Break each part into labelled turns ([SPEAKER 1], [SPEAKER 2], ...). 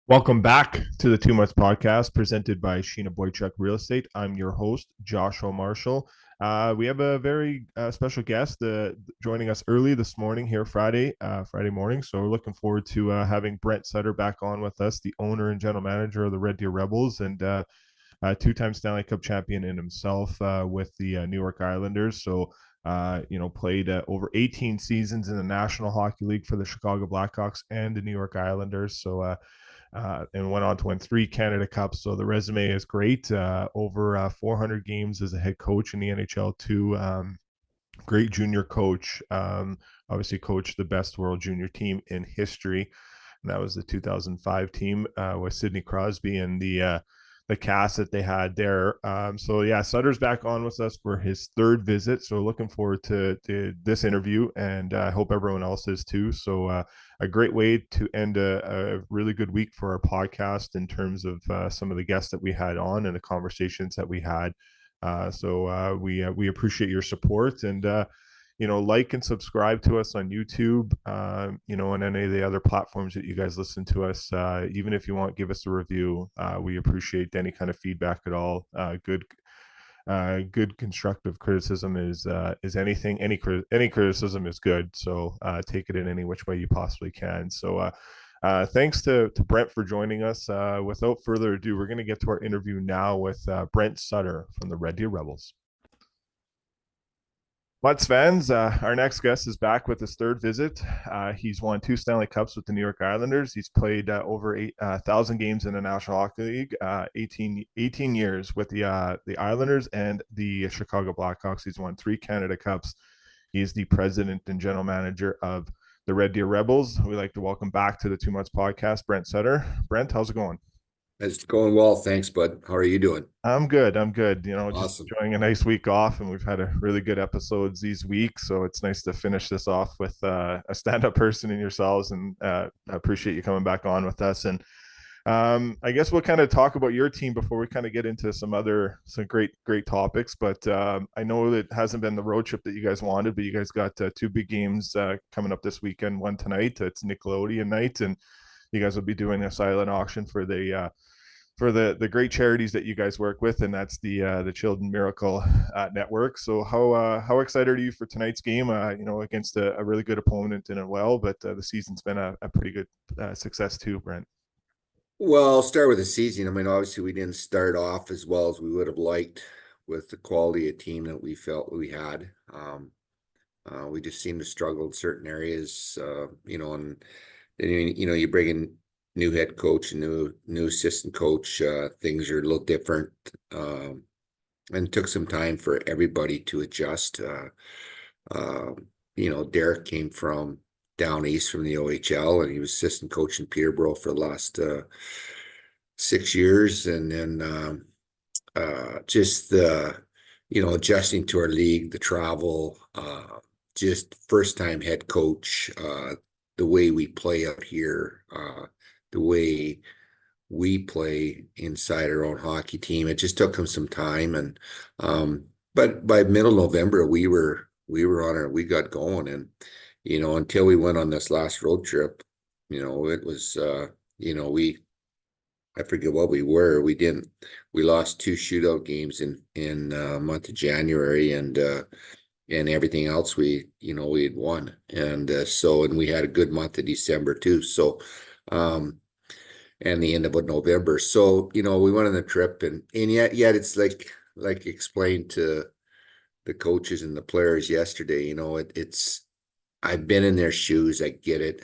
[SPEAKER 1] Welcome back to the 2 Months Podcast presented by Sheena Boychuk Real Estate. I'm your host, Joshua Marshall. We have a very special guest joining us early this morning here, Friday morning. So we're looking forward to having Brent Sutter back on with us, the owner and general manager of the Red Deer Rebels, and two-time Stanley Cup champion in himself with the New York Islanders. So played over 18 seasons in the National Hockey League for the Chicago Blackhawks and the New York Islanders. And went on to win 3 Canada Cups. So the resume is great. Over 400 games as a head coach in the NHL too. Great junior coach. Obviously coached the best world junior team in history. And that was the 2005 team with Sidney Crosby and the cast that they had there. Sutter's back on with us for his third visit. So looking forward to this interview, and I hope everyone else is too. So a great way to end a really good week for our podcast in terms of some of the guests that we had on and the conversations that we had. We appreciate your support, and like and subscribe to us on YouTube, and any of the other platforms that you guys listen to us. Even if you want, give us a review. We appreciate any kind of feedback at all. Good constructive criticism is anything. Any criticism is good. So take it in any which way you possibly can. So thanks to Brent for joining us. Without further ado, we're going to get to our interview now with Brent Sutter from the Red Deer Rebels. Mutts fans, our next guest is back with his third visit. He's won 2 Stanley Cups with the New York Islanders. He's played over 8,000 games in the National Hockey League, 18 years with the Islanders and the Chicago Blackhawks. He's won 3 Canada Cups. He's the president and general manager of the Red Deer Rebels. We'd like to welcome back to the 2 Months Podcast, Brent Sutter. Brent, how's it going?
[SPEAKER 2] It's going well. Thanks, bud. How are you doing?
[SPEAKER 1] I'm good. Just
[SPEAKER 2] Awesome.
[SPEAKER 1] enjoying a nice week off, and we've had a really good episodes these weeks. So it's nice to finish this off with a stand-up person in yourselves, and I appreciate you coming back on with us. And I guess we'll kind of talk about your team before we kind of get into some great topics. But I know it hasn't been the road trip that you guys wanted, but you guys got 2 big games coming up this weekend. One tonight, it's Nickelodeon night, and you guys will be doing a silent auction for the great charities that you guys work with, and that's the Children Miracle Network. So how excited are you for tonight's game? Against a really good opponent in it, but the season's been a pretty good success too, Brent.
[SPEAKER 2] Well, I'll start with the season. I mean, obviously, we didn't start off as well as we would have liked with the quality of team that we felt we had. We just seemed to struggle in certain areas, and then you bring in new head coach and new assistant coach. Things are a little different, and it took some time for everybody to adjust. Derek came from down east from the OHL, and he was assistant coach in Peterborough for the last 6 years, and then just adjusting to our league, the travel, just first time head coach, the way we play out here, the way we play inside our own hockey team. It just took him some time, and but by middle November we got going, and until we went on this last road trip, it was I forget what we were. We lost 2 shootout games in month of January, and everything else we had won, and we had a good month of December too. So and the end of November. So we went on the trip, and yet it's like explained to the coaches and the players yesterday. It's I've been in their shoes. I get it.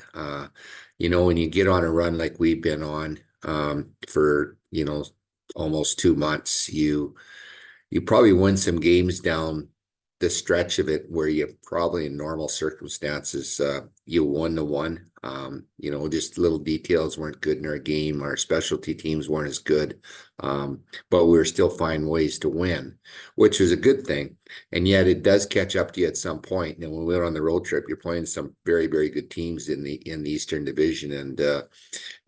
[SPEAKER 2] When you get on a run like we've been on for almost 2 months, you probably win some games down the stretch of it where you probably in normal circumstances you 1-1. Just little details weren't good in our game. Our specialty teams weren't as good, but we were still finding ways to win, which was a good thing. And yet it does catch up to you at some point. And when we went on the road trip, you're playing some very, very good teams in the Eastern Division, and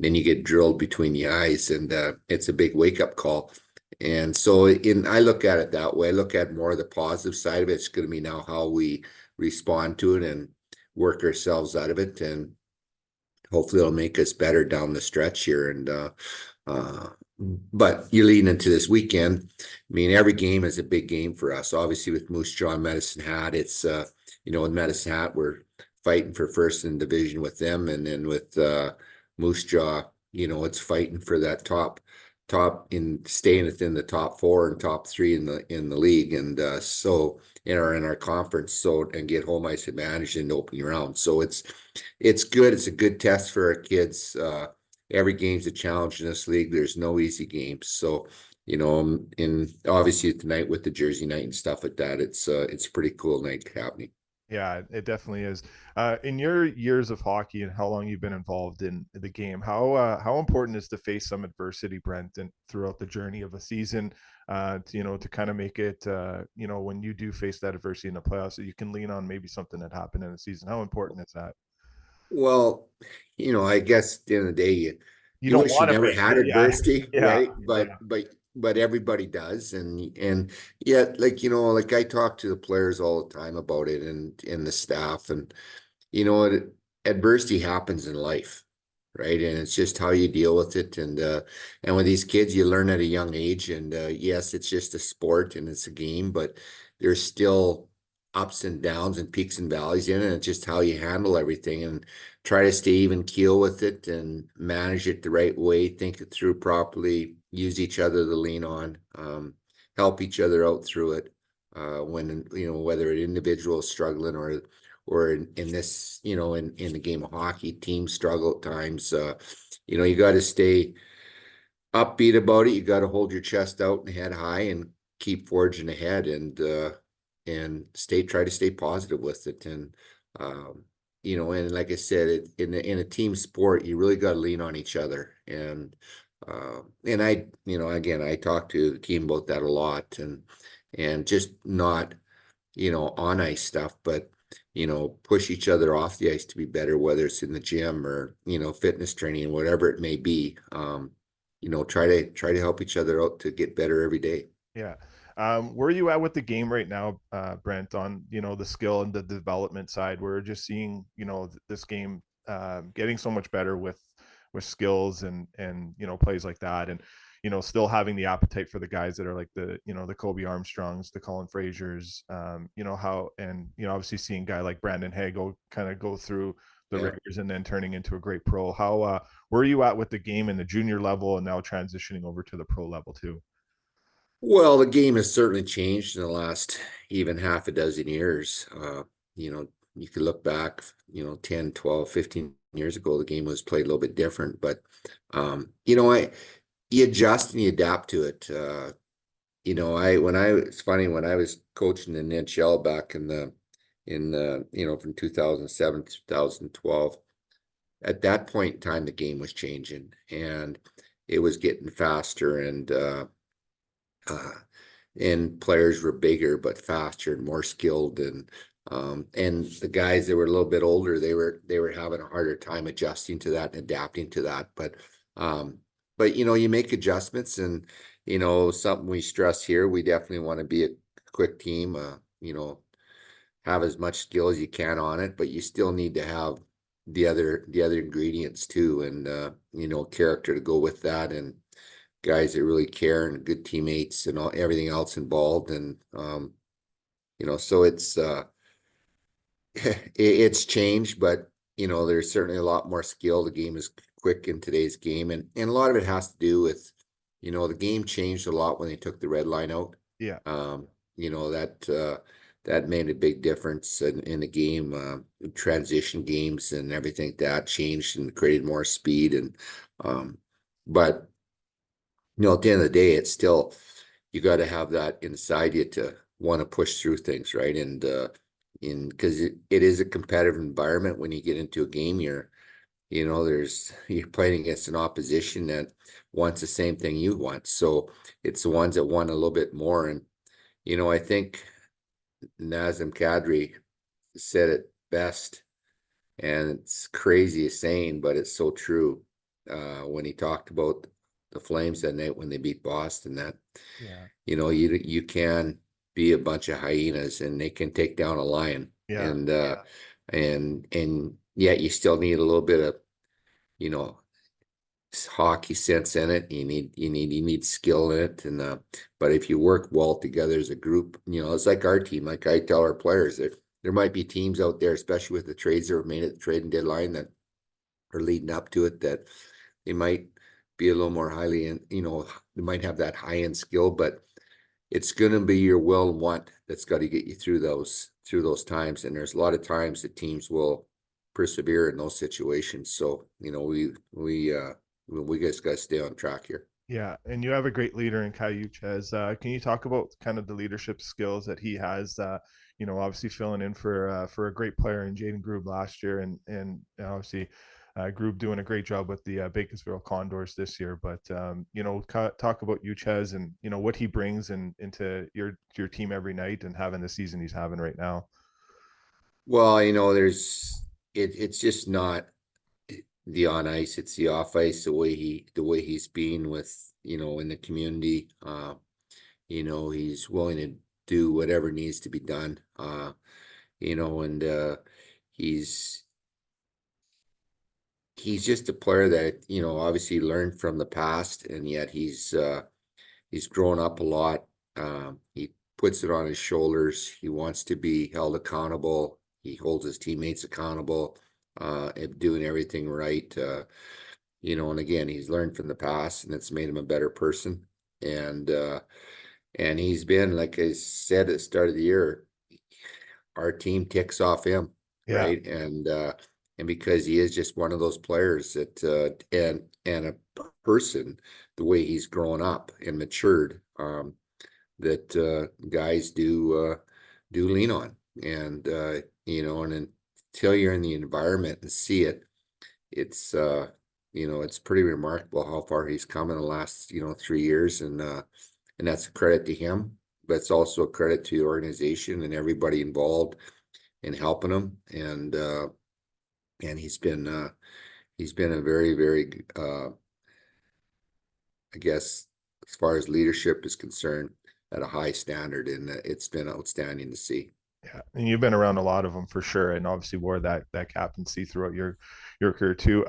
[SPEAKER 2] then you get drilled between the eyes, and it's a big wake up call. And so I look at it that way. I look at more of the positive side of it. It's going to be now how we respond to it and work ourselves out of it. And hopefully it'll make us better down the stretch here. And uh, but you're leading into this weekend. I mean, every game is a big game for us. Obviously, with Moose Jaw and Medicine Hat, it's with Medicine Hat, we're fighting for first in division with them, and then with Moose Jaw, it's fighting for that top in staying within the top four and top three in the league, and so in our conference, so and get home ice advantage in the opening round. So it's good. It's a good test for our kids. Every game's a challenge in this league. There's no easy games. So, in obviously tonight with the Jersey night and stuff like that, it's a pretty cool night happening.
[SPEAKER 1] Yeah, it definitely is. In your years of hockey and how long you've been involved in the game, how important is to face some adversity, Brent, and throughout the journey of a season, to kind of make it, when you do face that adversity in the playoffs, so you can lean on maybe something that happened in the season. How important is that?
[SPEAKER 2] Well, I guess at the end of the day, you,
[SPEAKER 1] You
[SPEAKER 2] you
[SPEAKER 1] don't
[SPEAKER 2] wish you
[SPEAKER 1] want to
[SPEAKER 2] never
[SPEAKER 1] face
[SPEAKER 2] had
[SPEAKER 1] it, yeah,
[SPEAKER 2] adversity,
[SPEAKER 1] yeah,
[SPEAKER 2] right?
[SPEAKER 1] yeah,
[SPEAKER 2] But everybody does, and yet, like I talk to the players all the time about it, and the staff, and you know what, adversity happens in life, right? And it's just how you deal with it. And with these kids, you learn at a young age. And yes, it's just a sport and it's a game, but there's still ups and downs and peaks and valleys in it. And it's just how you handle everything and try to stay even keel with it and manage it the right way, think it through properly, use each other to lean on, help each other out through it. When, whether an individual is struggling or in this, in the game of hockey, teams struggle at times. You got to stay upbeat about it. You got to hold your chest out and head high and keep forging ahead and try to stay positive with it. And like I said, in a team sport, you really got to lean on each other. And I, again, I talk to the team about that a lot and just not, on ice stuff, but push each other off the ice to be better, whether it's in the gym or, fitness training, whatever it may be. Try to help each other out to get better every day.
[SPEAKER 1] yeah. Where are you at with the game right now, Brent, on, the skill and the development side? We're just seeing, this game getting so much better with skills and plays like that, and still having the appetite for the guys that are like the Kobe Armstrongs, the Colin Fraziers, how, and obviously seeing a guy like Brandon Hay go through the
[SPEAKER 2] Yeah.
[SPEAKER 1] rigors and then turning into a great pro. How where are you at with the game in the junior level and now transitioning over to the pro level too?
[SPEAKER 2] Well, the game has certainly changed in the last even half a dozen years. You could look back, 10, 12, 15 years ago, the game was played a little bit different, but you adjust and you adapt to it. It's funny when I was coaching in the NHL back from 2007 to 2012, at that point in time, the game was changing and it was getting faster uh, and players were bigger but faster and more skilled and the guys that were a little bit older they were having a harder time adjusting to that and adapting to that um you make adjustments and something we stress here, we definitely want to be a quick team, have as much skill as you can on it, but you still need to have the other ingredients too, and character to go with that, and guys that really care and good teammates and everything else involved. And so it's changed, but there's certainly a lot more skill. The game is quick in today's game, and a lot of it has to do with the game changed a lot when they took the red line out.
[SPEAKER 1] Yeah.
[SPEAKER 2] um that made a big difference in the game. Transition games and everything like that changed and created more speed, and but at the end of the day, it's still, you got to have that inside you to want to push through things, right? And because it is a competitive environment when you get into a game, you're playing against an opposition that wants the same thing you want. So it's the ones that want a little bit more. And I think Nazem Kadri said it best, and it's crazy a saying, but it's so true. When he talked about the Flames that night when they beat Boston, that
[SPEAKER 1] Yeah.
[SPEAKER 2] you can be a bunch of hyenas and they can take down a lion,
[SPEAKER 1] Yeah.
[SPEAKER 2] and yet you still need a little bit of you know, hockey sense in it. You need skill in it. And but if you work well together as a group, it's like our team. Like I tell our players that there might be teams out there, especially with the trades that were made at the trading deadline that are leading up to it, that they might be a little more highly in, they might have that high end skill, but it's going to be your will and want that's got to get you through those times. And there's a lot of times that teams will persevere in those situations. So, we just got to stay on track here.
[SPEAKER 1] Yeah, and you have a great leader in Cayuchez. Can you talk about kind of the leadership skills that he has? Obviously filling in for a great player in Jaden Grube last year, and obviously Grube doing a great job with the Bakersfield Condors this year. But talk about Uchez and what he brings into your team every night and having the season he's having right now.
[SPEAKER 2] Well, it's just not the on ice, it's the off ice, the way he's been with, in the community. He's willing to do whatever needs to be done. And he's he's just a player that, obviously learned from the past, and yet he's grown up a lot. He puts it on his shoulders. He wants to be held accountable. He holds his teammates accountable, and doing everything right. And again, he's learned from the past, and it's made him a better person. And he's been, like I said at the start of the year, our team ticks off him,
[SPEAKER 1] Yeah,
[SPEAKER 2] right? And because he is just one of those players that and a person, the way he's grown up and matured, that guys do lean on. And until you're in the environment and see it, it's pretty remarkable how far he's come in the last 3 years. And that's a credit to him, but it's also a credit to the organization and everybody involved in helping him. And he's been a very, very, I guess, as far as leadership is concerned, at a high standard, and it's been outstanding to see.
[SPEAKER 1] yeah, and you've been around a lot of them for sure, and obviously wore that captaincy throughout your career too.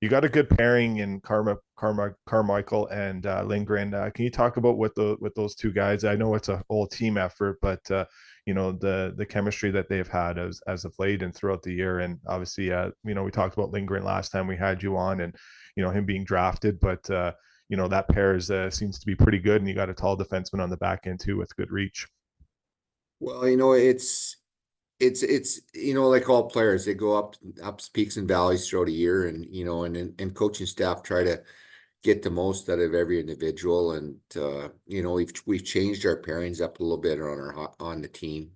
[SPEAKER 1] You got a good pairing in Carmichael and Lindgren. Can you talk about what those two guys? I know it's a whole team effort, but the chemistry that they've had as of late and throughout the year, and obviously we talked about Lindgren last time we had you on, and him being drafted, but that pair seems to be pretty good, and you got a tall defenseman on the back end too with good reach.
[SPEAKER 2] Well, it's like all players, they go up peaks and valleys throughout a year, and coaching staff try to get the most out of every individual. And we've changed our pairings up a little bit on the team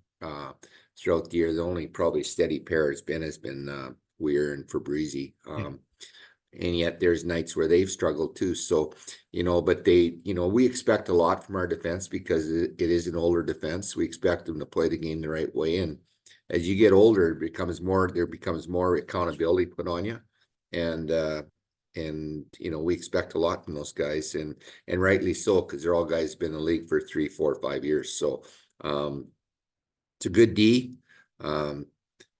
[SPEAKER 2] throughout the year. The only probably steady pair has been Weir and Fabrizi.
[SPEAKER 1] Yeah.
[SPEAKER 2] And yet there's nights where they've struggled too. So, but we expect a lot from our defense because it is an older defense. We expect them to play the game the right way. And as you get older, there becomes more accountability put on you. And we expect a lot from those guys, and rightly so, because they're all guys been in the league for 3, 4, 5 years. So it's a good D.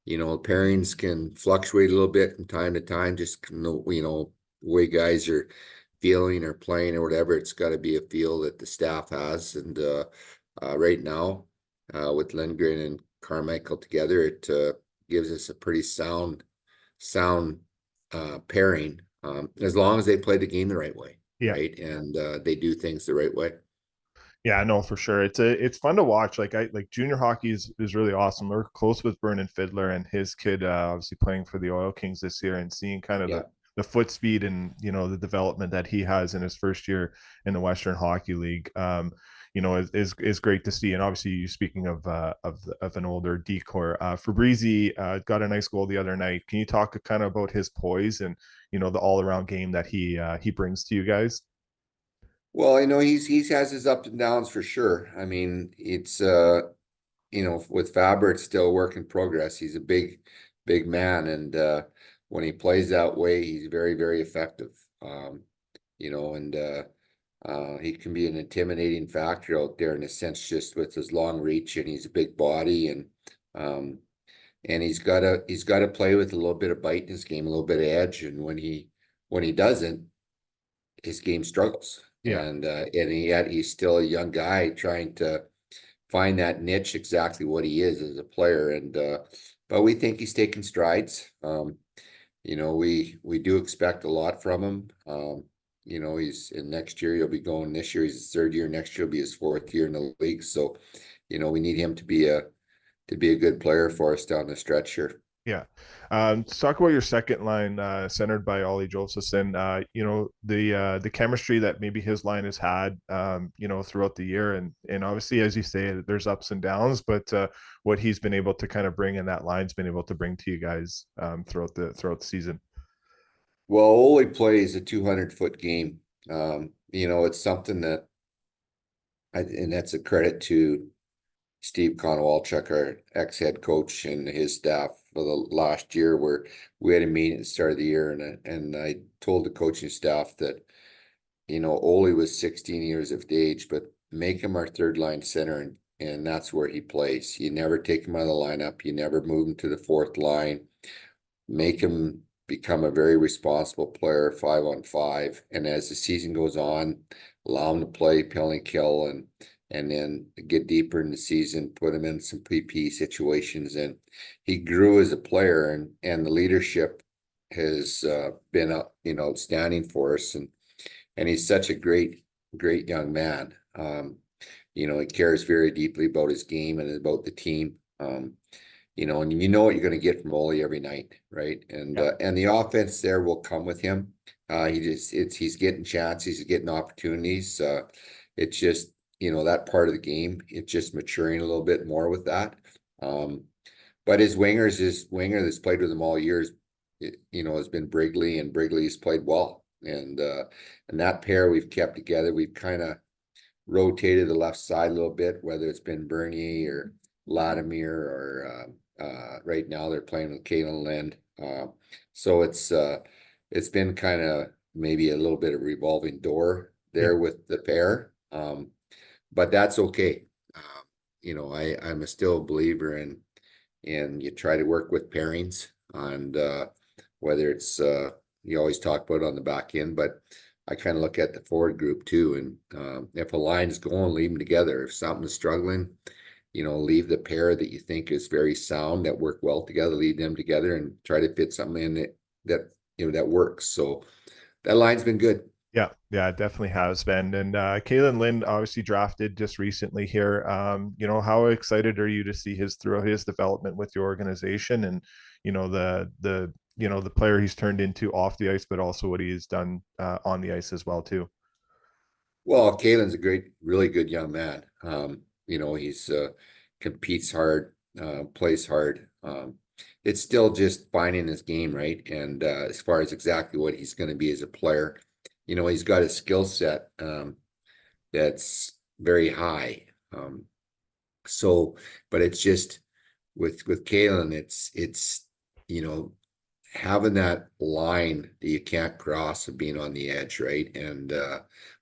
[SPEAKER 2] Pairings can fluctuate a little bit from time to time, just the way guys are feeling or playing or whatever. It's got to be a feel that the staff has. And right now, with Lindgren and Carmichael together, it gives us a pretty sound pairing, as long as they play the game the right way,
[SPEAKER 1] Yeah.
[SPEAKER 2] right? And they do things the right way.
[SPEAKER 1] Yeah, no, for sure. It's fun to watch. Like junior hockey is really awesome. We're close with Vernon Fiddler and his kid, obviously playing for the Oil Kings this year, and seeing kind of
[SPEAKER 2] Yeah.
[SPEAKER 1] the foot speed and the development that he has in his first year in the Western Hockey League. Is great to see. And obviously, you speaking of an older decor, Fabrizi got a nice goal the other night. Can you talk kind of about his poise and the all around game that he brings to you guys?
[SPEAKER 2] Well, he's has his ups and downs for sure. I mean, it's with Faber, it's still a work in progress. He's a big man, and when he plays that way, he's very, very effective. And he can be an intimidating factor out there in a sense, just with his long reach, and he's a big body, and he's got to play with a little bit of bite in his game, a little bit of edge. And when he when he doesn't, his game struggles.
[SPEAKER 1] Yeah.
[SPEAKER 2] And yet he's still a young guy trying to find that niche, exactly what he is as a player. But we think he's taking strides. We do expect a lot from him. He's in next year, he'll be going this year, he's his third year, next year will be his fourth year in the league. So, we need him to be a good player for us down the stretch here.
[SPEAKER 1] Yeah. Let's talk about your second line, centered by Ollie Josephson. The chemistry that maybe his line has had, throughout the year, and obviously, as you say, there's ups and downs, but what he's been able to kind of bring in that line's been able to bring to you guys throughout the season.
[SPEAKER 2] Well, Ole plays a 200-foot game. It's something and that's a credit to Steve Konowalchuk, our ex-head coach, and his staff for the last year, where we had a meeting at the start of the year, and I told the coaching staff that, Ole was 16 years of age, but make him our third line center, and that's where he plays. You never take him out of the lineup. You never move him to the fourth line. Make him become a very responsible player 5-on-5. And as the season goes on, allow him to play penalty kill, and then get deeper in the season, put him in some PP situations. And he grew as a player, and the leadership has been outstanding for us. And he's such a great, great young man. He cares very deeply about his game and about the team. And you know what you're going to get from Ole every night, right? And
[SPEAKER 1] Yeah.
[SPEAKER 2] and the offense there will come with him. He's getting chances, he's getting opportunities. It's just, that part of the game, it's just maturing a little bit more with that. But his winger that's played with him all years, has been Brigley, and Brigley's played well. And that pair we've kept together. We've kind of rotated the left side a little bit, whether it's been Bernie or Latimer, or right now they're playing with Kalen Lind. So it's been kind of maybe a little bit of revolving door
[SPEAKER 1] Yeah.
[SPEAKER 2] there with the pair. But that's okay. I'm still a believer in you try to work with pairings, and whether it's you always talk about it on the back end, but I kind of look at the forward group too. And if a line is going, leave them together. If something's struggling, leave the pair that you think is very sound, that work well together, leave them together, and try to fit something in that works. So that line's been good.
[SPEAKER 1] Yeah, it definitely has been. And Kalen Lind obviously drafted just recently here. How excited are you to see throughout his development with your organization, and the player he's turned into off the ice, but also what he's done on the ice as well too.
[SPEAKER 2] Well, Kalen's a great, really good young man. He's competes hard, plays hard. It's still just finding his game, right? And as far as exactly what he's going to be as a player, he's got a skill set that's very high. But it's just with Kalen, it's having that line that you can't cross of being on the edge, right? And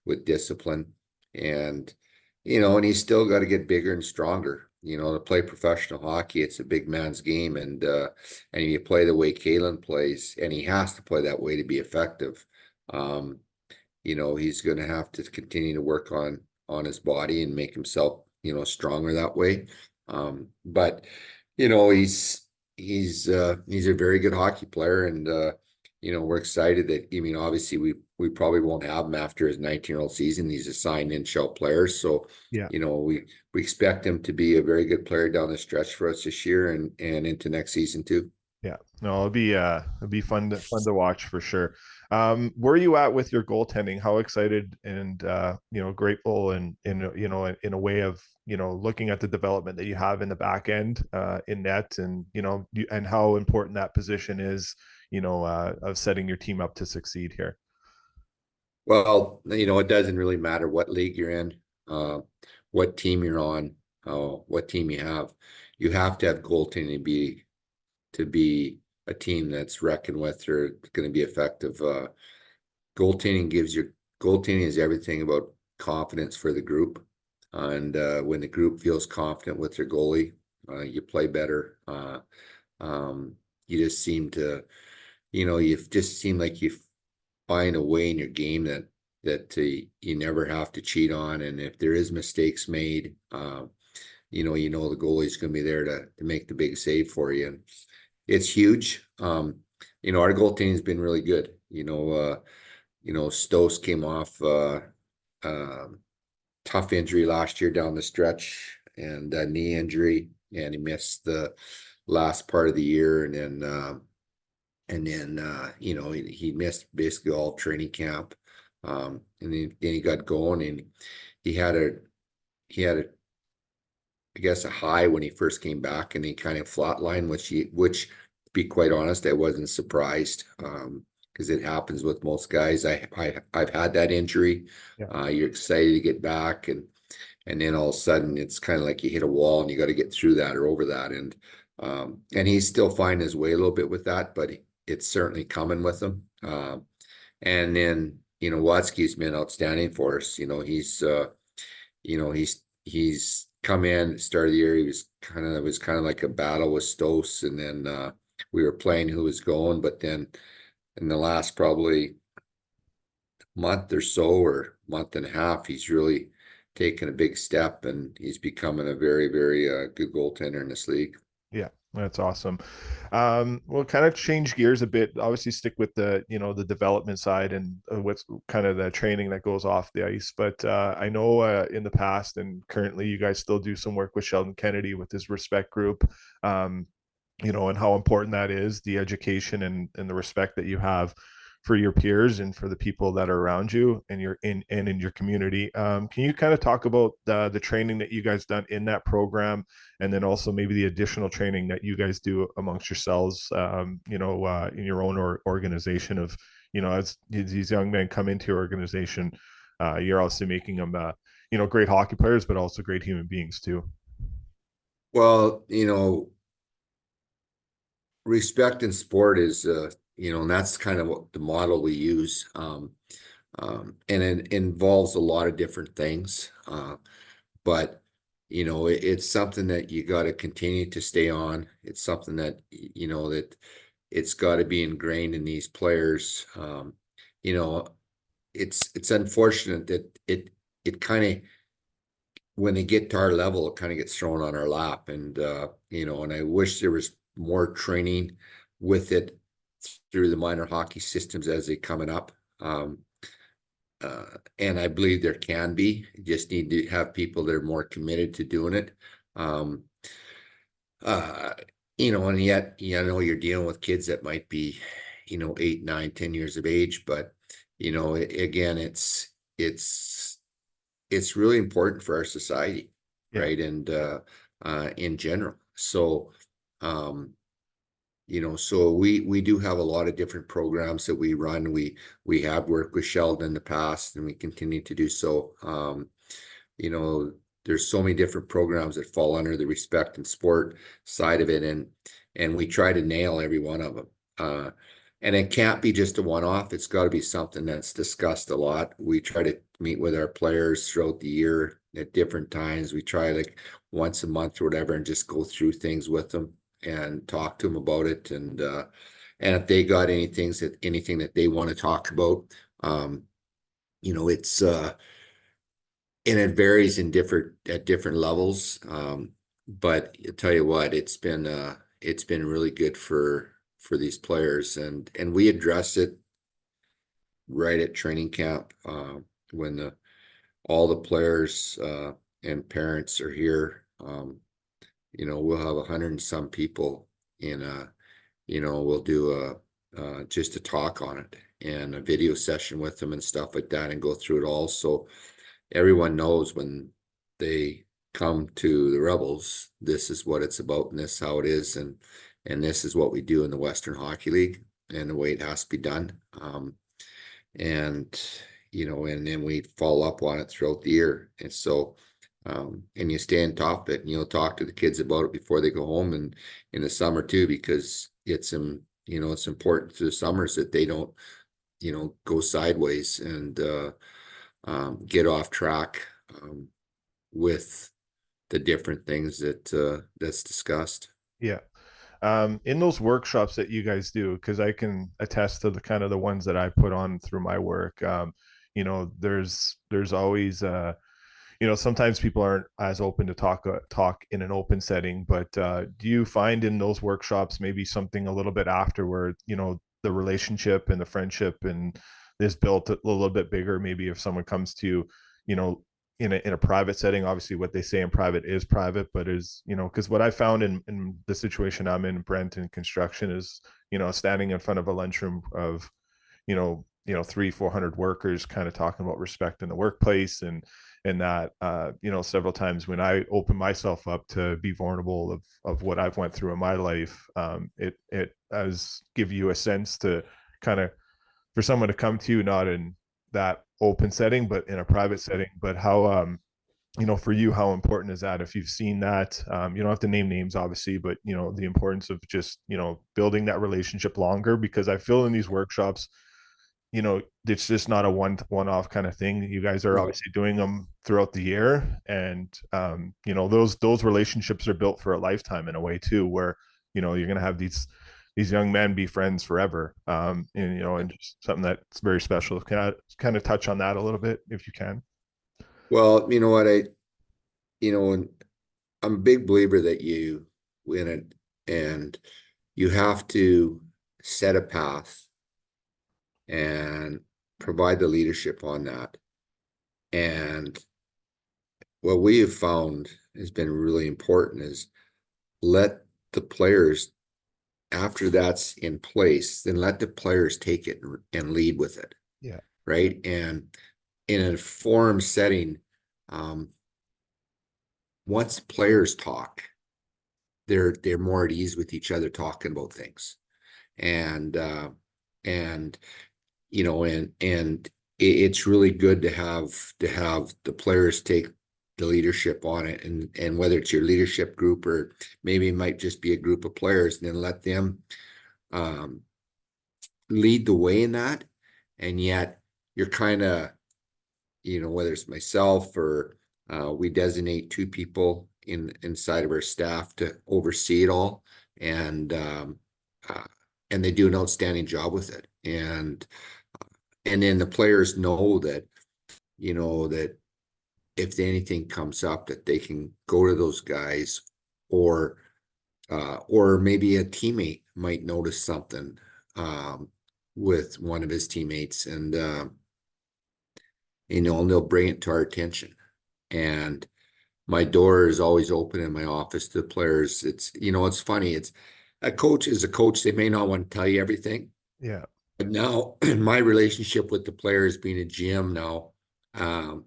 [SPEAKER 2] with discipline, and and he's still got to get bigger and stronger. To play professional hockey, it's a big man's game, and you play the way Kalen plays, and he has to play that way to be effective. He's going to have to continue to work on his body and make himself, stronger that way. But he's a very good hockey player, and we're excited that, obviously we probably won't have him after his 19-year-old season. He's a signed in shell player, so
[SPEAKER 1] Yeah.
[SPEAKER 2] we expect him to be a very good player down the stretch for us this year and into next season too.
[SPEAKER 1] Yeah, no, it'll be fun to watch for sure. Where are you at with your goaltending? How excited and grateful, and in a way of looking at the development that you have in the back end in net, and and how important that position is, of setting your team up to succeed here.
[SPEAKER 2] Well, it doesn't really matter what league you're in, what team you're on, what team you have. You have to have goaltending to be a team that's reckoned with or going to be effective. Goaltending is everything about confidence for the group. And when the group feels confident with their goalie, you play better. You just seem to, you just seem like find a way in your game that you never have to cheat on, and if there is mistakes made, the goalie's going to be there to make the big save for you. And it's huge. Our goaltending's been really good. Stos came off uh, tough injury last year down the stretch, and a knee injury, and he missed the last part of the year, he missed basically all training camp. Then he got going, and he had a he had a I guess a high when he first came back, and he kind of flatlined, which to be quite honest, I wasn't surprised, because it happens with most guys. I've had that injury.
[SPEAKER 1] Yeah.
[SPEAKER 2] You're excited to get back, and then all of a sudden it's kind of like you hit a wall, and you got to get through that or over that. And he's still finding his way a little bit with that, but it's certainly coming with him. And then Watsky's been outstanding for us. He's come in at the start of the year. He was kind of like a battle with Stos, and then we were playing who was going, but then in the last probably month or so, or month and a half, he's really taken a big step, and he's becoming a very, very good goaltender in this league.
[SPEAKER 1] Yeah, that's awesome. We'll kind of change gears a bit. Obviously, stick with the development side and what's kind of the training that goes off the ice. But I know in the past and currently, you guys still do some work with Sheldon Kennedy with his respect group. And how important that is, the education and the respect that you have for your peers and for the people that are around you and in your community. Can you kind of talk about the training that you guys done in that program, and then also maybe the additional training that you guys do amongst yourselves, in your own organization of, as these young men come into your organization, you're also making them, great hockey players, but also great human beings too.
[SPEAKER 2] Well, respect in sport is, and that's kind of what the model we use. And it involves a lot of different things. But it's something that you got to continue to stay on. It's something that, that it's got to be ingrained in these players. It's unfortunate that it kind of, when they get to our level, it kind of gets thrown on our lap. And and I wish there was more training with it through the minor hockey systems as they coming up. And I believe there can be. You just need to have people that are more committed to doing it. Um, and yet, you're dealing with kids that might be, 8, 9, 10 years of age, but again, it's really important for our society,
[SPEAKER 1] Yeah.
[SPEAKER 2] right? And in general. So so we do have a lot of different programs that we run. We have worked with Sheldon in the past, and we continue to do so. There's so many different programs that fall under the respect and sport side of it, and we try to nail every one of them. And it can't be just a one-off. It's got to be something that's discussed a lot. We try to meet with our players throughout the year at different times. We try like once a month or whatever, and just go through things with them and talk to them about it. And if they got anything that they want to talk about, it's and it varies at different levels. But I tell you what, it's been really good for these players, and we address it right at training camp, when all the players and parents are here. We'll have 100 and some people we'll do just a talk on it and a video session with them and stuff like that, and go through it all. So everyone knows when they come to the Rebels, this is what it's about, and this is how it is, and this is what we do in the Western Hockey League, and the way it has to be done. And then we follow up on it throughout the year. And so and you stay on top of it, and you'll talk to the kids about it before they go home, and in the summer too, because it's important to the summers that they don't go sideways and get off track with the different things that's discussed.
[SPEAKER 1] Yeah. In those workshops that you guys do, because I can attest to the kind of the ones that I put on through my work. There's always sometimes people aren't as open to talk in an open setting, but do you find in those workshops maybe something a little bit after where the relationship and the friendship and is built a little bit bigger? Maybe if someone comes to you, you know in a private setting, obviously what they say in private is private, but because what I found in the situation I'm in, Brent, in construction, is standing in front of a lunchroom of 300-400 workers, kind of talking about respect in the workplace, and that several times when I open myself up to be vulnerable of what I've went through in my life, it does give you a sense to kind of, for someone to come to you, not in that open setting but in a private setting. But how for you, how important is that, if you've seen that? You don't have to name names, obviously, but the importance of just building that relationship longer, because I feel in these workshops, it's just not a one off kind of thing. You guys are
[SPEAKER 2] No.
[SPEAKER 1] obviously doing them throughout the year, and those relationships are built for a lifetime in a way too, where you're going to have these young men be friends forever. And just something that's very special. Can I kind of touch on that a little bit, if you can?
[SPEAKER 2] Well, you know what, and I'm a big believer that you win it, and you have to set a path and provide the leadership on that. And what we have found has been really important is let the players, after that's in place, then let the players take it and lead with it.
[SPEAKER 1] Yeah.
[SPEAKER 2] Right. And in a forum setting, once players talk, they're more at ease with each other talking about things. And and it's really good to have the players take the leadership on it, and whether it's your leadership group or maybe it might just be a group of players, and then let them lead the way in that. And yet you're kind of, whether it's myself or we designate two people inside of our staff to oversee it all, and uh, and they do an outstanding job with it. And then the players know that, that if anything comes up, that they can go to those guys, or maybe a teammate might notice something with one of his teammates, and and they'll bring it to our attention. And my door is always open in my office to the players. It's funny. It's a coach is a coach. They may not want to tell you everything.
[SPEAKER 1] Yeah.
[SPEAKER 2] But now my relationship with the players, being a GM now,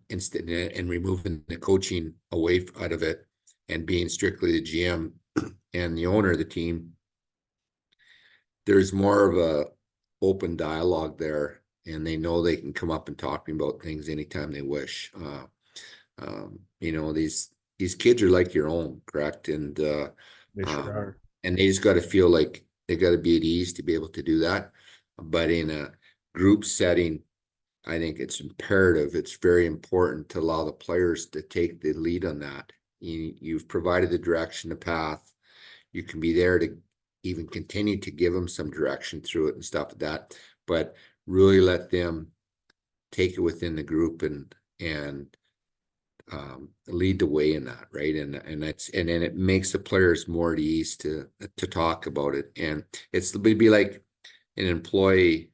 [SPEAKER 2] instead, and removing the coaching away out of it and being strictly the GM and the owner of the team, there's more of a open dialogue there, and they know they can come up and talk to me about things anytime they wish. These kids are like your own, correct? And
[SPEAKER 1] They sure are.
[SPEAKER 2] and they just got to feel like they got to be at ease to be able to do that. But in a group setting, I think it's imperative. It's very important to allow the players to take the lead on that. You've provided the direction, the path. You can be there to even continue to give them some direction through it and stuff like that, but really let them take it within the group and lead the way in that, right? And then it makes the players more at ease to talk about it. And it'd be like an employee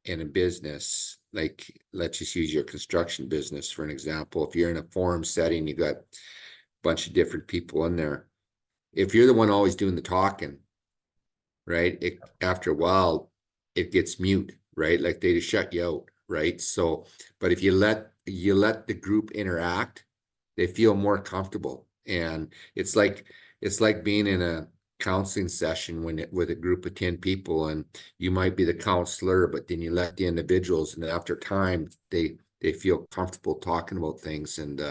[SPEAKER 2] in a business, like let's just use your construction business for an example. If you're in a forum setting, you got a bunch of different people in there. If you're the one always doing the talking, right, after a while it gets mute, right? Like they just shut you out, right? So, but if you let the group interact, they feel more comfortable. And it's like being in a counseling session with a group of 10 people, and you might be the counselor, but then you let the individuals, and after time they feel comfortable talking about things, and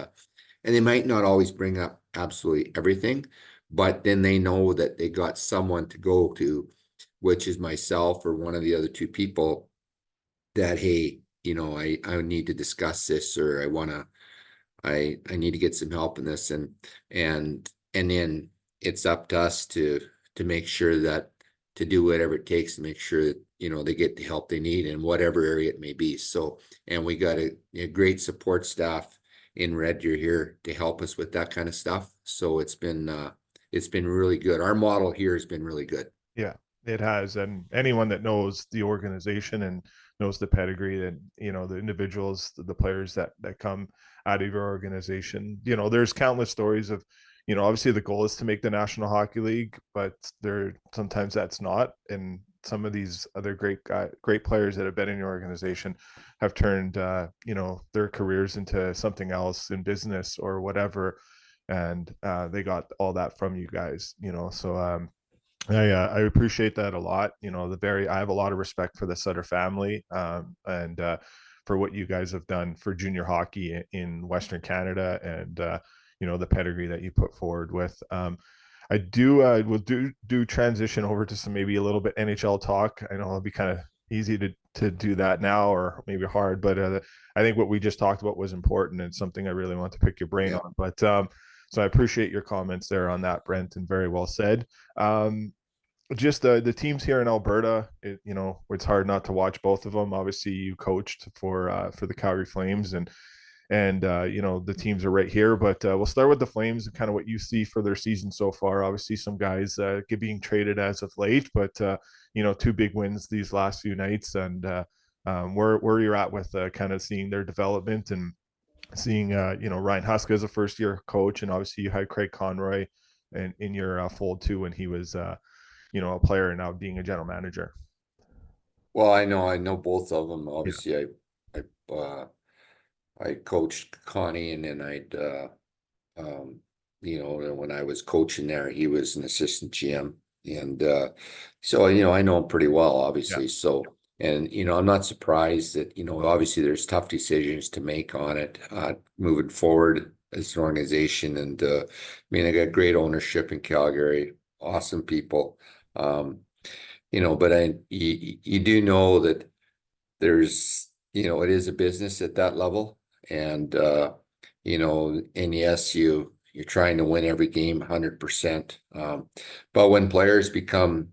[SPEAKER 2] they might not always bring up absolutely everything, but then they know that they got someone to go to, which is myself or one of the other two people, that, hey, I need to discuss this, or I need to get some help in this, and then it's up to us to to make sure that to do whatever it takes to make sure that, they get the help they need in whatever area it may be. So, and we got a great support staff in Red Deer here to help us with that kind of stuff. So it's been really good. Our model here has been really good.
[SPEAKER 1] Yeah, it has. And anyone that knows the organization and knows the pedigree and, the individuals, the players that come out of your organization, there's countless stories of, obviously the goal is to make the National Hockey League, but sometimes that's not. And some of these other great players that have been in your organization have turned, their careers into something else in business or whatever. And they got all that from you guys, so I appreciate that a lot. I have a lot of respect for the Sutter family, and for what you guys have done for junior hockey in Western Canada, and the pedigree that you put forward with. I do will do transition over to some maybe a little bit NHL talk. I know it'll be kind of easy to do that now, or maybe hard, but I think what we just talked about was important and something I really want to pick your brain on. But so I appreciate your comments there on that, Brent, and very well said. Just the teams here in Alberta, it's hard not to watch both of them. Obviously, you coached for the Calgary Flames, and the teams are right here. But we'll start with the Flames and kind of what you see for their season so far. Obviously, some guys being traded as of late, but two big wins these last few nights, and where you're at with kind of seeing their development and seeing Ryan Huska as a first year coach, and obviously you had Craig Conroy in your fold too when he was a player and now being a general manager.
[SPEAKER 2] Well, I know both of them.
[SPEAKER 1] Yeah.
[SPEAKER 2] Obviously, I coached Connie, and then when I was coaching there, he was an assistant GM, and so I know him pretty well, obviously.
[SPEAKER 1] Yeah.
[SPEAKER 2] So, and I'm not surprised that obviously there's tough decisions to make on it moving forward as an organization, and I mean, I got great ownership in Calgary, awesome people. But you do know that there's, it is a business at that level, and and yes, you're trying to win every game 100%. But when players become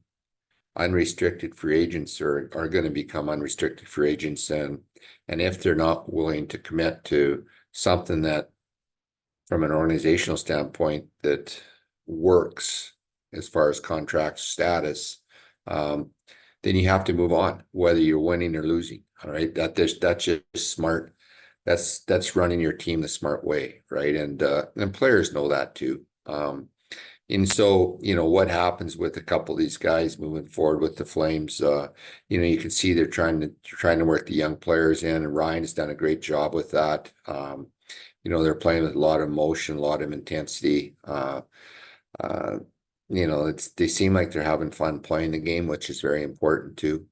[SPEAKER 2] unrestricted free agents, or are going to become unrestricted free agents, and if they're not willing to commit to something that, from an organizational standpoint, that works as far as contract status, then you have to move on, whether you're winning or losing. All right, that's just smart. That's running your team the smart way, right? And players know that too. And so, what happens with a couple of these guys moving forward with the Flames, you can see they're trying to work the young players in, and Ryan has done a great job with that. They're playing with a lot of emotion, a lot of intensity. They seem like they're having fun playing the game, which is very important too.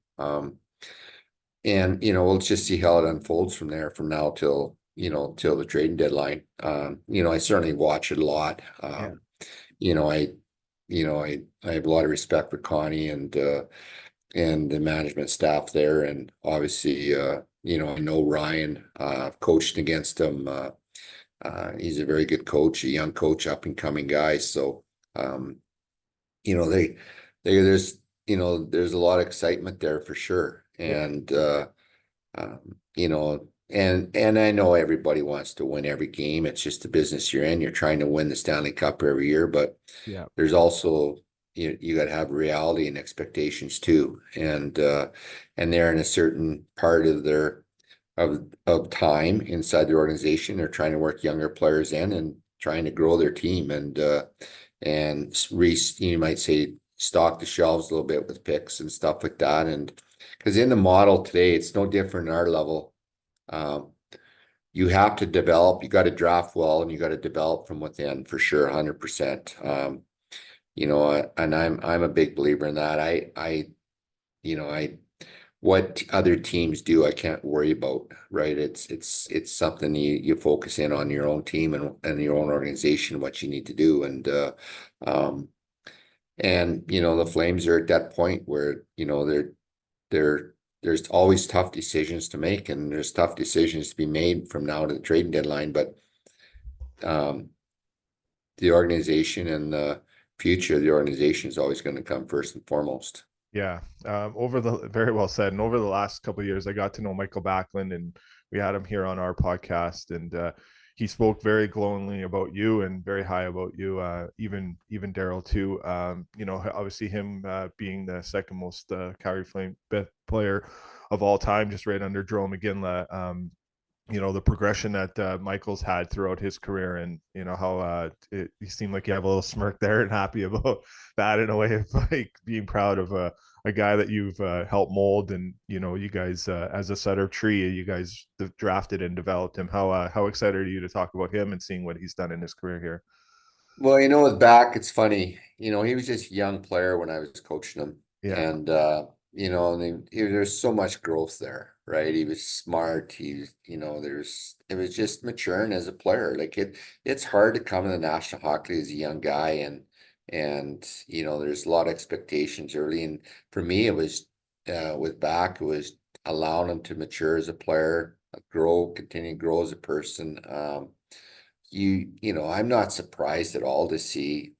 [SPEAKER 2] And we'll just see how it unfolds from there, from now till the trading deadline. I certainly watch it a lot. I have a lot of respect for Connie and the management staff there, and obviously I know Ryan. I've coached against him. He's a very good coach, a young coach, up and coming guy. So there's there's a lot of excitement there for sure. And and I know everybody wants to win every game. It's just the business you're in. You're trying to win the Stanley Cup every year, but there's also you got to have reality and expectations too. And they're in a certain part of their of time inside the organization. They're trying to work younger players in and trying to grow their team, and you might say stock the shelves a little bit with picks and stuff like that. And because in the model today, it's no different in our level. You have to develop, you got to draft well, and you got to develop from within for sure, 100%. And I'm a big believer in that. What other teams do, I can't worry about, right? It's something you focus in on your own team and your own organization, what you need to do. And the Flames are at that point where, there's always tough decisions to make, and there's tough decisions to be made from now to the trading deadline. But the organization and the future of the organization is always going to come first and foremost.
[SPEAKER 1] Yeah, very well said. And over the last couple of years, I got to know Michael Backlund, and we had him here on our podcast, and he spoke very glowingly about you and very high about you. Even Daryl too. Obviously him being the second most Calgary Flame player of all time, just right under Jerome McGinley. The progression that Michael's had throughout his career, and how you seem like you have a little smirk there and happy about that, in a way of like being proud of a guy that you've helped mold. And you guys, as a Sutter tree, you guys drafted and developed him. How excited are you to talk about him and seeing what he's done in his career here?
[SPEAKER 2] Well, with back, it's funny. He was just a young player when I was coaching him,
[SPEAKER 1] Yeah,
[SPEAKER 2] and there's so much growth there, right? He was smart. It was just maturing as a player. Like it's hard to come in the National Hockey League as a young guy, and there's a lot of expectations early. And for me, it was with back, it was allowing him to mature as a player, continue to grow as a person. I'm not surprised at all to see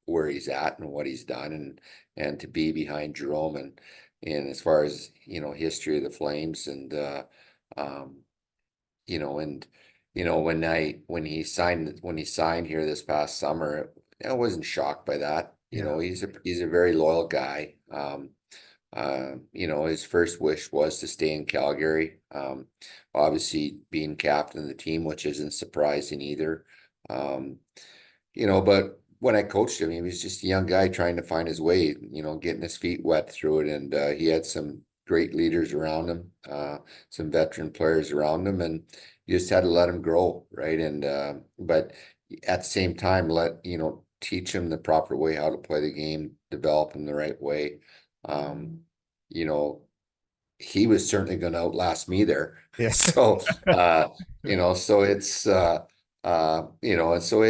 [SPEAKER 2] where he's at and what he's done, and to be behind Jerome, and as far as history of the Flames, and um and when he signed here this past summer, I wasn't shocked by that.
[SPEAKER 1] yeah,
[SPEAKER 2] He's a very loyal guy. His first wish was to stay in Calgary. Obviously being captain of the team, which isn't surprising either. Um, but when I coached him, he was just a young guy trying to find his way, getting his feet wet through it. And he had some great leaders around him, some veteran players around him, and you just had to let him grow, right? And but at the same time, teach him the proper way how to play the game, develop him the right way. Um, you know, he was certainly going to outlast me there.
[SPEAKER 1] yeah,
[SPEAKER 2] So, so and so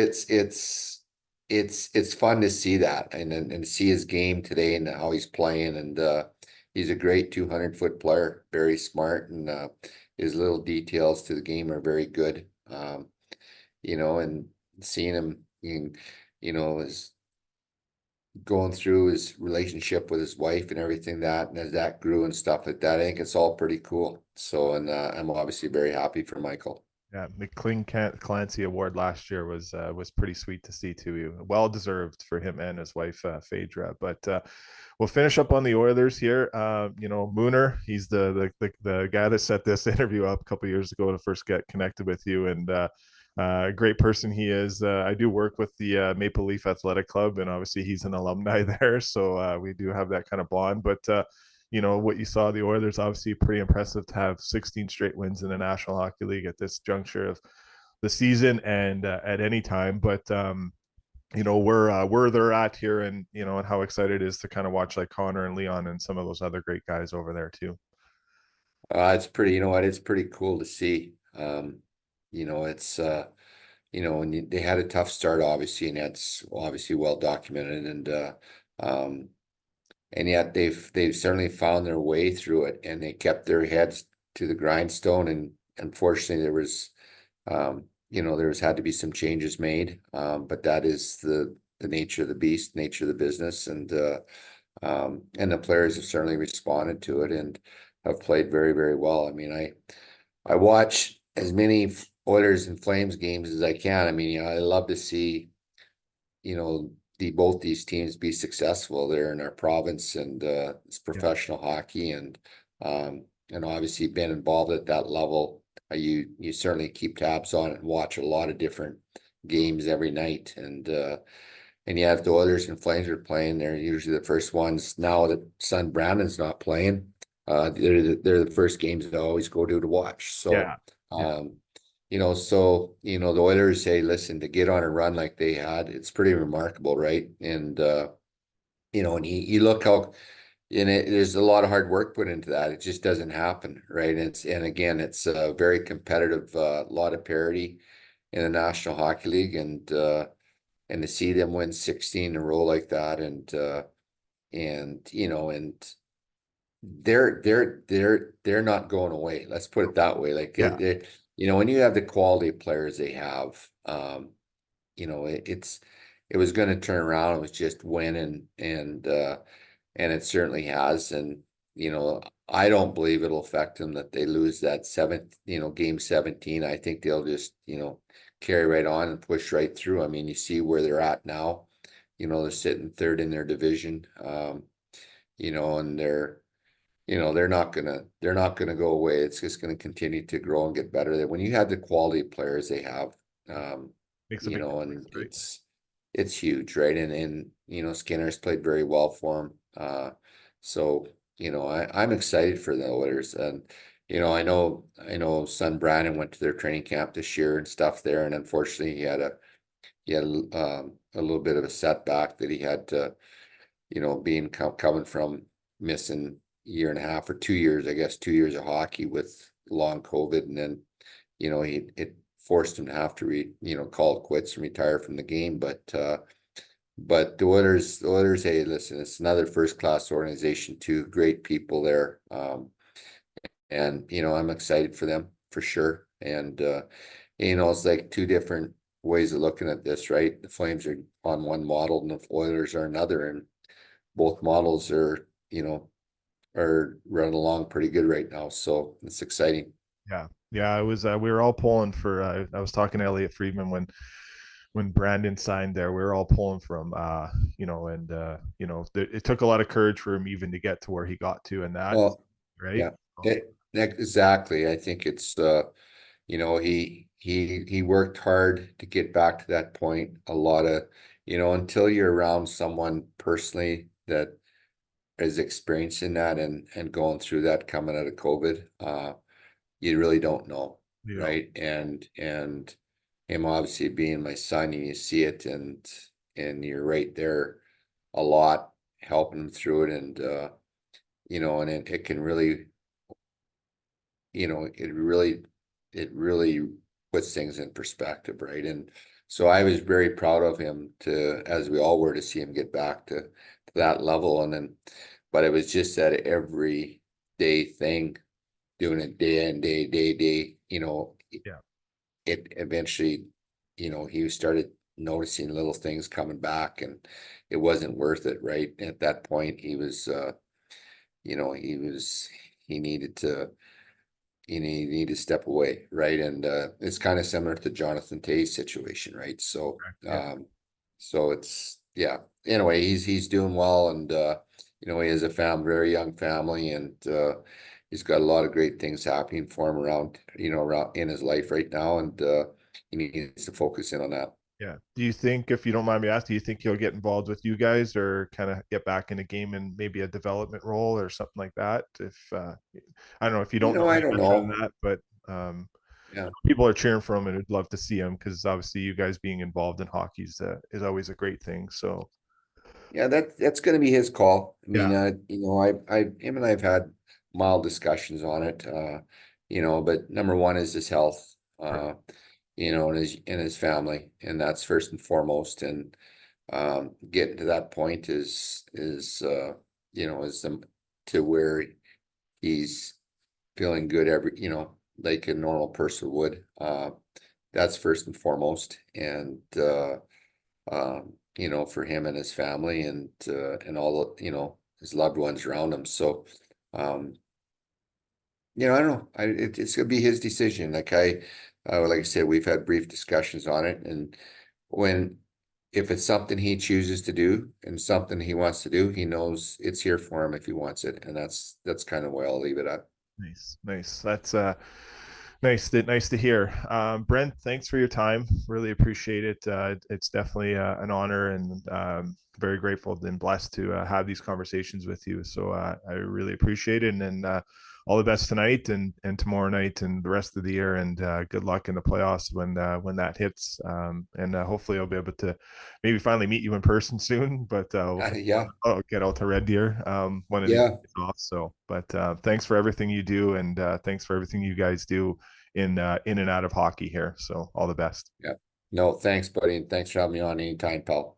[SPEAKER 2] it's fun to see that, and see his game today and how he's playing. And he's a great 200-foot player, very smart, and his little details to the game are very good. And seeing him, is going through his relationship with his wife and everything, and as that grew and stuff like that, I think it's all pretty cool. So, and I'm obviously very happy for Michael.
[SPEAKER 1] yeah. The Kling Clancy Award last year was pretty sweet to see too. Well deserved for him and his wife Phaedra. But we'll finish up on the Oilers here. Mooner, he's the guy that set this interview up a couple years ago to first get connected with you, and a great person he is. I do work with the Maple Leaf Athletic Club, and obviously he's an alumni there, so we do have that kind of bond. But what you saw the Oilers, obviously pretty impressive to have 16 straight wins in the National Hockey League at this juncture of the season, and at any time. But where they're at here, and and how excited it is to kind of watch like Connor and Leon and some of those other great guys over there too.
[SPEAKER 2] It's pretty, it's pretty cool to see. It's and they had a tough start, obviously, and that's obviously well documented, um, and yet they've certainly found their way through it, and they kept their heads to the grindstone. And unfortunately, there had to be some changes made, but that is the nature of the beast, nature of the business, and the players have certainly responded to it and have played very, very well. I mean, I watch as many Oilers and Flames games as I can. I mean, I love to see, both these teams be successful there in our province, and it's
[SPEAKER 1] Yeah,
[SPEAKER 2] professional hockey, and obviously being involved at that level, you certainly keep tabs on it and watch a lot of different games every night. And yeah, if the Oilers and Flames are playing, they're usually the first ones. Now that son Brandon's not playing, they're the first games that I always go to watch. So,
[SPEAKER 1] yeah, yeah,
[SPEAKER 2] the Oilers say, listen, to get on a run like they had, it's pretty remarkable, right? And and you look how, there's a lot of hard work put into that. It just doesn't happen, right? And again, it's a very competitive, lot of parity in the National Hockey League, and to see them win 16 in a row like that, and they're not going away. Let's put it that way. Like
[SPEAKER 1] yeah,
[SPEAKER 2] when you have the quality of players they have, it's it was going to turn around. It was just when, and it certainly has. And I don't believe it'll affect them that they lose that seventh, game 17. I think they'll just carry right on and push right through. I mean, you see where they're at now. They're sitting third in their division. And they're not gonna go away. It's just gonna continue to grow and get better. That when you have the quality players they have,
[SPEAKER 1] Makes a big
[SPEAKER 2] and
[SPEAKER 1] difference, right?
[SPEAKER 2] it's huge, right? And Skinner's played very well for him. So I'm excited for the Oilers, and I know son Brandon went to their training camp this year and stuff there, and unfortunately he had a little bit of a setback that he had to, being coming from missing year and a half or 2 years, I guess 2 years of hockey with long COVID, and then it forced him to have to call it quits and retire from the game. But the Oilers, hey, listen, it's another first class organization too, great people there, and I'm excited for them for sure. And it's like two different ways of looking at this, right? The Flames are on one model and the Oilers are another, and both models are running along pretty good right now. So it's exciting.
[SPEAKER 1] Yeah, it was. We were all pulling for. I was talking to Elliot Friedman when Brandon signed there. We were all pulling from, and it took a lot of courage for him even to get to where he got to, and that,
[SPEAKER 2] Well,
[SPEAKER 1] right?
[SPEAKER 2] yeah, exactly. I think it's he worked hard to get back to that point. A lot of, until you're around someone personally that is experiencing that and going through that coming out of COVID, you really don't know, right? And him obviously being my son, and you see it, and you're right there a lot helping him through it, and it can really, it really puts things in perspective, right? And so I was very proud of him, to, as we all were, to see him get back to that level. And then, but it was just that every day thing, doing it day in, day,
[SPEAKER 1] Yeah.
[SPEAKER 2] it eventually, he started noticing little things coming back, and it wasn't worth it, right? At that point, he was, he needed to, you need to step away, right? And it's kind of similar to Jonathan Tay's situation, right? So
[SPEAKER 1] Yeah.
[SPEAKER 2] it's, yeah. Anyway, he's doing well, and he has a very young family, and he's got a lot of great things happening for him around in his life right now, and he needs to focus in on that.
[SPEAKER 1] Yeah. Do you think, if you don't mind me asking, do you think he'll get involved with you guys, or kind of get back in a game and maybe a development role or something like that? If I don't know if you don't know
[SPEAKER 2] I
[SPEAKER 1] any
[SPEAKER 2] don't
[SPEAKER 1] better than
[SPEAKER 2] know.
[SPEAKER 1] that, but um,
[SPEAKER 2] Yeah.
[SPEAKER 1] people are cheering for him and would love to see him, because obviously you guys being involved in hockey is always a great thing. So
[SPEAKER 2] Yeah, that's going to be his call. I
[SPEAKER 1] yeah,
[SPEAKER 2] mean, him and I've had mild discussions on it. But number one is his health,
[SPEAKER 1] right.
[SPEAKER 2] and his family, and that's first and foremost. And getting to that point is to where he's feeling good like a normal person would. That's first and foremost, and for him and his family, and all his loved ones around him. So, um, I don't know. It's gonna be his decision. Like I said, we've had brief discussions on it, and when if it's something he chooses to do and something he wants to do, he knows it's here for him if he wants it, and that's kind of where I'll leave it at.
[SPEAKER 1] Nice. That's nice to hear. Brent, thanks for your time. Really appreciate it. It's definitely an honor, and very grateful and blessed to have these conversations with you. So I really appreciate it, and then all the best tonight and tomorrow night and the rest of the year, and good luck in the playoffs when that hits. And hopefully I'll be able to maybe finally meet you in person soon. But
[SPEAKER 2] Yeah,
[SPEAKER 1] I'll get out to Red Deer one of these
[SPEAKER 2] yeah,
[SPEAKER 1] days off. So, but thanks for everything you do, and thanks for everything you guys do in and out of hockey here. So all the best.
[SPEAKER 2] yeah. No, thanks, buddy, and thanks for having me on anytime, pal.